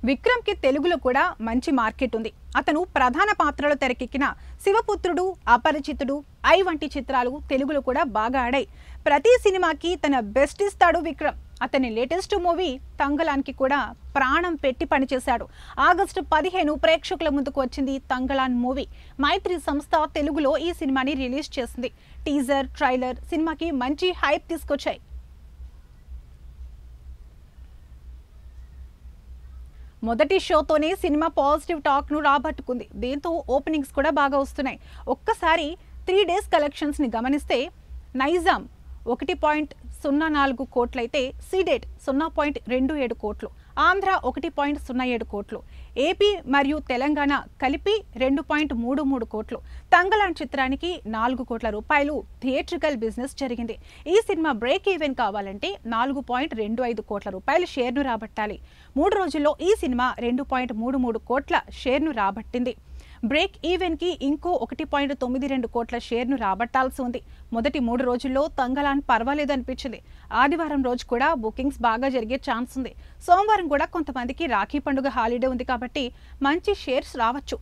విక్రమ్ కి తెలుగులో కూడా మంచి మార్కెట్ ఉంది. అతను ప్రధాన పాత్రలో తెరకెక్కిన శివపుత్రుడు, అపరిచితుడు, ఐ వంటి చిత్రాలు తెలుగులో కూడా బాగా ఆడాయి. ప్రతి సినిమాకి తన బెస్ట్ ఇస్తాడు విక్రమ్. అతని లేటెస్ట్ మూవీ తంగలాన్కి కూడా ప్రాణం పెట్టి పనిచేశాడు. ఆగస్టు 15 ప్రేక్షకుల ముందుకు వచ్చింది తంగలాన్ మూవీ. మైత్రి సంస్థ తెలుగులో ఈ సినిమాని రిలీజ్ చేసింది. టీజర్, ట్రైలర్ సినిమాకి మంచి హైప్ తీసుకొచ్చాయి. మొదటి షోతోనే సినిమా పాజిటివ్ టాక్ ను రాబట్టుకుంది. దీంతో ఓపెనింగ్స్ కూడా బాగా వస్తున్నాయి. ఒక్కసారి 3 డేస్ కలెక్షన్స్ ని గమనిస్తే నైజాం 1.04 కోట్లయితే సీడెట్ 0.27 కోట్లు, ఆంధ్ర 1.07 కోట్లు, ఏపీ మరియు తెలంగాణ కలిపి 2.33 కోట్లు. తంగలాన్ చిత్రానికి 4 కోట్ల రూపాయలు థియేట్రికల్ బిజినెస్ జరిగింది. ఈ సినిమా బ్రేక్ ఈవెన్ కావాలంటే 4.25 కోట్ల రూపాయల షేర్ను రాబట్టాలి. 3 రోజుల్లో ఈ సినిమా 2.33 కోట్ల షేర్ను రాబట్టింది. బ్రేక్ ఈవెన్ కి ఇంకో 1.92 కోట్ల షేర్ను రాబట్టాల్సి ఉంది. మొదటి 3 రోజుల్లో తంగలాన్ పర్వాలేదనిపించింది. ఆదివారం రోజు కూడా బుకింగ్స్ బాగా జరిగే ఛాన్స్ ఉంది. సోమవారం కూడా కొంతమందికి రాఖీ పండుగ హాలిడే ఉంది కాబట్టి మంచి షేర్స్ రావచ్చు.